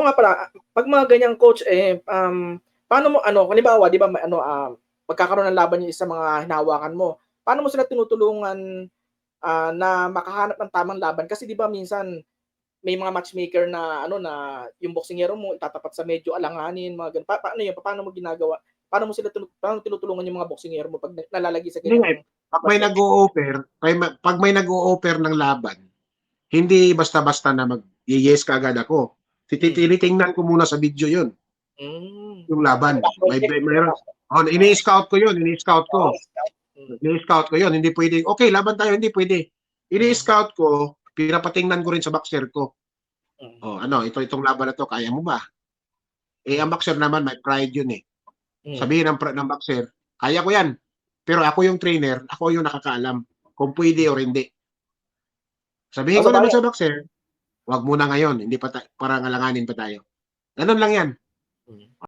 nga pala, 'pag mga ganyang coach, paano mo ano, halimbawa 'di ba may ano, magkakaroon ng laban yung isa mga hinahawakan mo, paano mo sila tinutulungan, na makahanap ng tamang laban? Kasi 'di ba minsan may mga matchmaker na ano, na yung boksingero mo itatapat sa medyo alanganin, mga gano'n. Paano yun, paano mo ginagawa? Paano tinutulungan yung mga boksingero mo 'pag nalalagay sa Hindi nga ganyang 'pag may battle? nag-o-offer, 'pag may nag-o-offer ng laban, hindi basta-basta na mag-ye-yes kaagad ako. Hmm. Tinitingnan ko muna sa video 'yun, Hmm. yung laban. Background check Mayroon, kumbaga. Oo, ini-scout ko 'yun, ini-scout oo, ko. scout. Hmm, Ini-scout ko 'yun, hindi puwedeng, "Okey, laban tayo." Hindi puwede. mm, Ini-scout ko, pinapatingnan ko rin sa boxer ko. mm, "Oh, ano, itong laban na 'to, kaya mo ba?" Eh, ang mm, boxer naman may pride 'yun, eh. hmm. Sabihin ng boxer, "Kaya ko 'yan, pero ako yung trainer, ako yung nakakaalam kung puwede or hindi." Oh, Sabihin ko naman sabagay. sa boxer, "Wag muna ngayon, hindi pa parang alanganin pa tayo." Gano'n lang 'yan. Hmm.